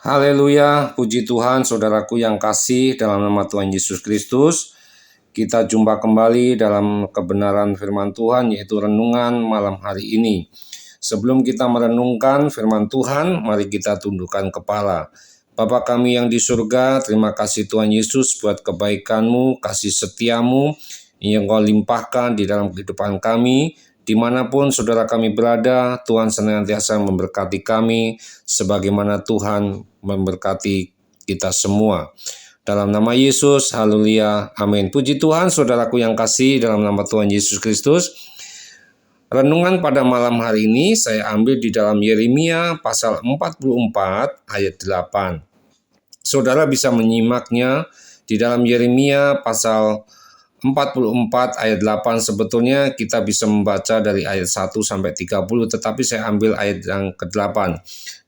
Haleluya, puji Tuhan saudaraku yang kasih dalam nama Tuhan Yesus Kristus. Kita jumpa kembali dalam kebenaran firman Tuhan, yaitu renungan malam hari ini. Sebelum kita merenungkan firman Tuhan, mari kita tundukkan kepala. Bapa kami yang di surga, terima kasih Tuhan Yesus buat kebaikan-Mu, kasih setia-Mu yang Kau limpahkan di dalam kehidupan kami. Dimanapun saudara kami berada, Tuhan senantiasa memberkati kami, sebagaimana Tuhan memberkati kita semua. Dalam nama Yesus, haleluya, amin. Puji Tuhan, saudaraku yang kasih dalam nama Tuhan Yesus Kristus. Renungan pada malam hari ini saya ambil di dalam Yeremia pasal 44 ayat 8. Saudara bisa menyimaknya di dalam Yeremia pasal 44 ayat 8. Sebetulnya kita bisa membaca dari ayat 1 sampai 30, tetapi saya ambil ayat yang ke-8.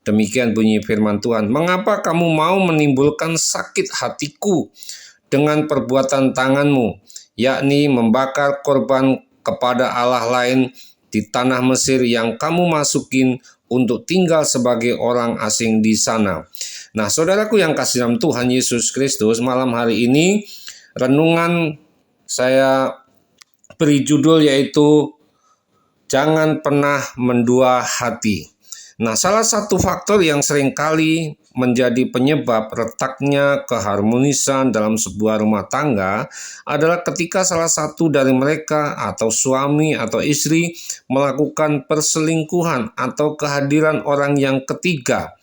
Demikian bunyi firman Tuhan. Mengapa kamu mau menimbulkan sakit hatiku dengan perbuatan tanganmu, yakni membakar korban kepada Allah lain di tanah Mesir yang kamu masukin untuk tinggal sebagai orang asing di sana. Nah, saudaraku yang kasih dalam Tuhan Yesus Kristus, malam hari ini renungan saya beri judul yaitu jangan pernah mendua hati. Nah, salah satu faktor yang seringkali menjadi penyebab retaknya keharmonisan dalam sebuah rumah tangga adalah ketika salah satu dari mereka atau suami atau istri melakukan perselingkuhan atau kehadiran orang yang ketiga.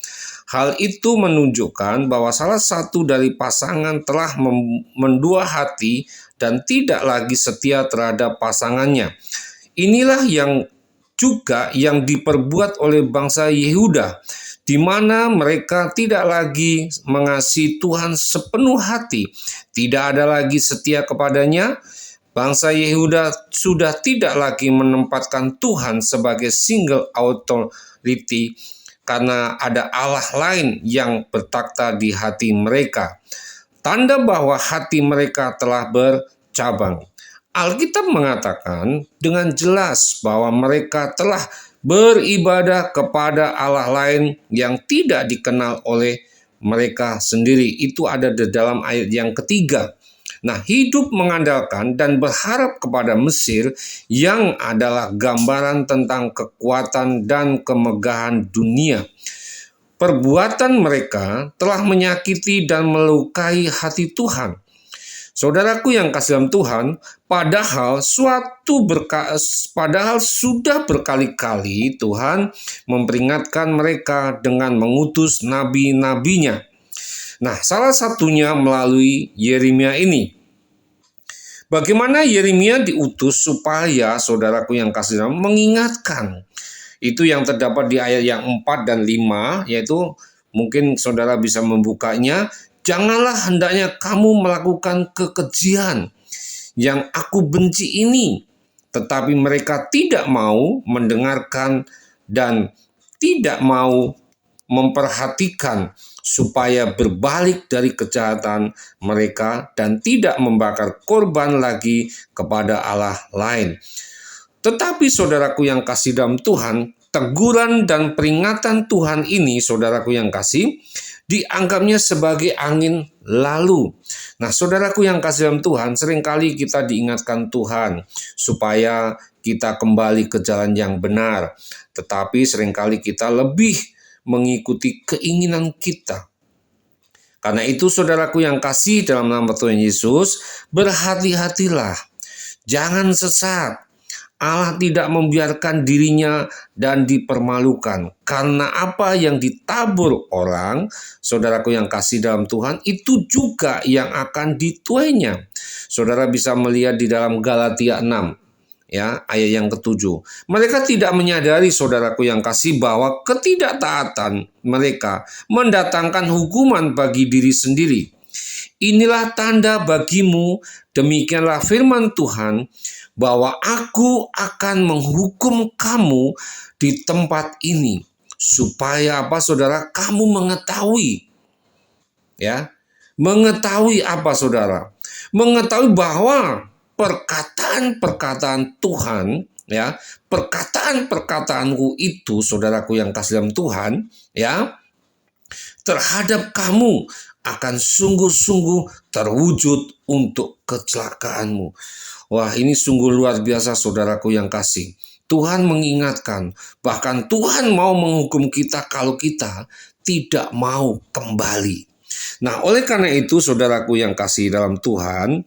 Hal itu menunjukkan bahwa salah satu dari pasangan telah mendua hati dan tidak lagi setia terhadap pasangannya. Inilah yang diperbuat oleh bangsa Yehuda, di mana mereka tidak lagi mengasihi Tuhan sepenuh hati, tidak ada lagi setia kepadanya. Bangsa Yehuda sudah tidak lagi menempatkan Tuhan sebagai single authority, karena ada Allah lain yang bertakhta di hati mereka. Tanda bahwa hati mereka telah bercabang. Alkitab mengatakan dengan jelas bahwa mereka telah beribadah kepada Allah lain yang tidak dikenal oleh mereka sendiri. Itu ada di dalam ayat yang ketiga. Nah, hidup mengandalkan dan berharap kepada Mesir yang adalah gambaran tentang kekuatan dan kemegahan dunia. Perbuatan mereka telah menyakiti dan melukai hati Tuhan. Saudaraku yang kasih dalam Tuhan, padahal sudah berkali-kali Tuhan memperingatkan mereka dengan mengutus nabi-nabinya. Nah, salah satunya melalui Yeremia ini. Bagaimana Yeremia diutus supaya saudaraku yang kasih dalam mengingatkan. Itu yang terdapat di ayat yang 4 dan 5, yaitu mungkin saudara bisa membukanya. Janganlah hendaknya kamu melakukan kekejian yang aku benci ini. Tetapi mereka tidak mau mendengarkan dan tidak mau memperhatikan supaya berbalik dari kejahatan mereka dan tidak membakar korban lagi kepada Allah lain. Tetapi saudaraku yang kasih dalam Tuhan, teguran dan peringatan Tuhan ini, saudaraku yang kasih, dianggapnya sebagai angin lalu. Nah, saudaraku yang kasih dalam Tuhan, seringkali kita diingatkan Tuhan supaya kita kembali ke jalan yang benar. Tetapi seringkali kita lebih mengikuti keinginan kita. Karena itu saudaraku yang kasih dalam nama Tuhan Yesus, berhati-hatilah, jangan sesat. Allah tidak membiarkan dirinya dan dipermalukan. Karena apa yang ditabur orang, saudaraku yang kasih dalam Tuhan, itu juga yang akan dituainya. Saudara bisa melihat di dalam Galatia 6. Ya, ayat yang ke-7. Mereka tidak menyadari, saudaraku yang kasih, bahwa ketidaktaatan mereka mendatangkan hukuman bagi diri sendiri. Inilah tanda bagimu, demikianlah firman Tuhan, bahwa aku akan menghukum kamu di tempat ini. Supaya apa, saudara? Kamu mengetahui. Ya, mengetahui apa, saudara? Mengetahui bahwa perkataan-perkataan Tuhan, ya, perkataan-perkataanku itu, saudaraku yang kasih dalam Tuhan, ya, terhadap kamu akan sungguh-sungguh terwujud untuk kecelakaanmu. Wah, ini sungguh luar biasa saudaraku yang kasih. Tuhan mengingatkan, bahkan Tuhan mau menghukum kita kalau kita tidak mau kembali. Nah, oleh karena itu saudaraku yang kasih dalam Tuhan,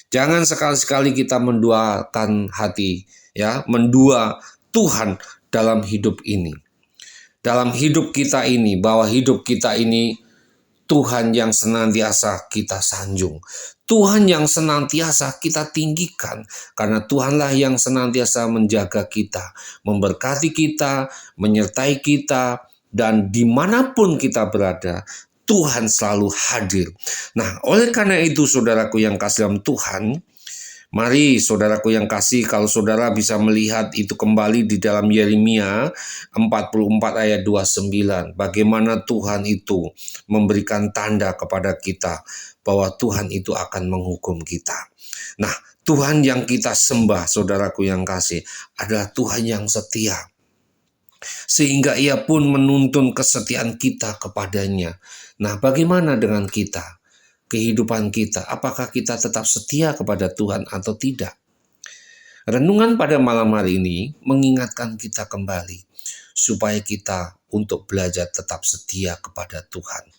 jangan sekali-sekali kita menduakan hati, ya, mendua Tuhan dalam hidup ini. Dalam hidup kita ini, bahwa hidup kita ini Tuhan yang senantiasa kita sanjung. Tuhan yang senantiasa kita tinggikan. Karena Tuhanlah yang senantiasa menjaga kita, memberkati kita, menyertai kita, dan dimanapun kita berada, Tuhan selalu hadir. Nah, oleh karena itu saudaraku yang kasih dalam Tuhan, mari saudaraku yang kasih, kalau saudara bisa melihat itu kembali di dalam Yeremia 44 ayat 29. Bagaimana Tuhan itu memberikan tanda kepada kita bahwa Tuhan itu akan menghukum kita. Nah, Tuhan yang kita sembah saudaraku yang kasih adalah Tuhan yang setia. Sehingga Ia pun menuntun kesetiaan kita kepadanya. Nah, bagaimana dengan kita? Kehidupan kita, apakah kita tetap setia kepada Tuhan atau tidak? Renungan pada malam hari ini mengingatkan kita kembali supaya kita untuk belajar tetap setia kepada Tuhan.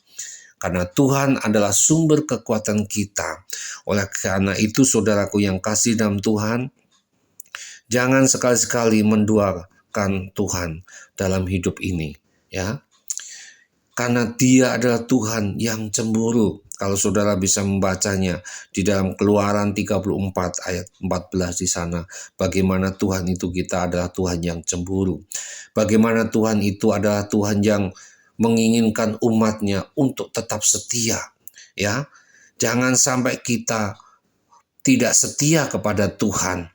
Karena Tuhan adalah sumber kekuatan kita. Oleh karena itu saudaraku yang kasih dalam Tuhan, jangan sekali-sekali menduakan Tuhan dalam hidup ini, ya. Karena Dia adalah Tuhan yang cemburu. Kalau saudara bisa membacanya di dalam Keluaran 34 ayat 14 di sana. Bagaimana Tuhan itu kita adalah Tuhan yang cemburu. Bagaimana Tuhan itu adalah Tuhan yang menginginkan umatnya untuk tetap setia. Ya, jangan sampai kita tidak setia kepada Tuhan.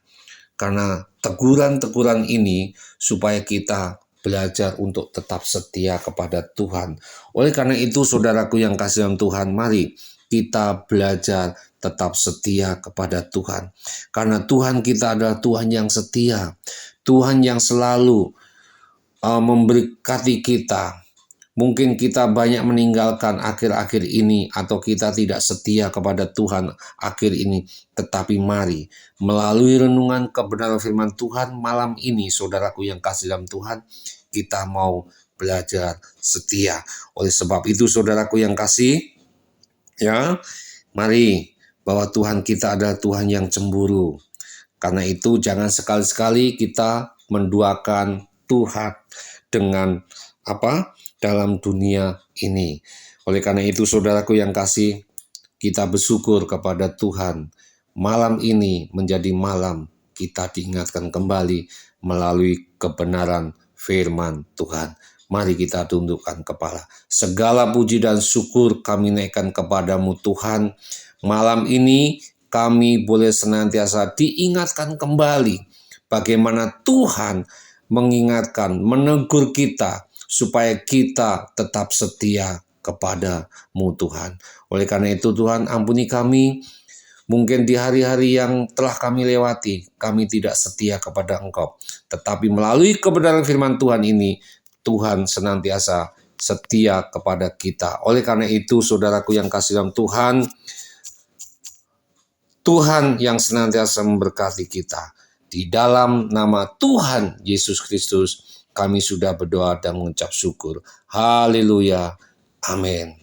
Karena teguran-teguran ini supaya kita belajar untuk tetap setia kepada Tuhan. Oleh karena itu saudaraku yang kasih dalam Tuhan, mari kita belajar tetap setia kepada Tuhan. Karena Tuhan kita adalah Tuhan yang setia. Tuhan yang selalu memberkati kita. Mungkin kita banyak meninggalkan akhir-akhir ini atau kita tidak setia kepada Tuhan akhir ini. Tetapi mari melalui renungan kebenaran firman Tuhan malam ini saudaraku yang kasih dalam Tuhan, kita mau belajar setia. Oleh sebab itu saudaraku yang kasih, ya, mari bahwa Tuhan kita adalah Tuhan yang cemburu. Karena itu jangan sekali-sekali kita menduakan Tuhan dengan dalam dunia ini. Oleh karena itu saudaraku yang kasih, kita bersyukur kepada Tuhan. Malam ini menjadi malam kita diingatkan kembali melalui kebenaran firman Tuhan. Mari kita tundukkan kepala. Segala puji dan syukur kami naikkan kepadamu Tuhan. Malam ini kami boleh senantiasa diingatkan kembali bagaimana Tuhan mengingatkan, menegur kita supaya kita tetap setia kepada-Mu Tuhan. Oleh karena itu Tuhan, ampuni kami. Mungkin di hari-hari yang telah kami lewati, kami tidak setia kepada Engkau. Tetapi melalui kebenaran firman Tuhan ini, Tuhan senantiasa setia kepada kita. Oleh karena itu saudaraku yang kasih dalam Tuhan, Tuhan yang senantiasa memberkati kita. Di dalam nama Tuhan Yesus Kristus, kami sudah berdoa dan mengucap syukur. Haleluya. Amin.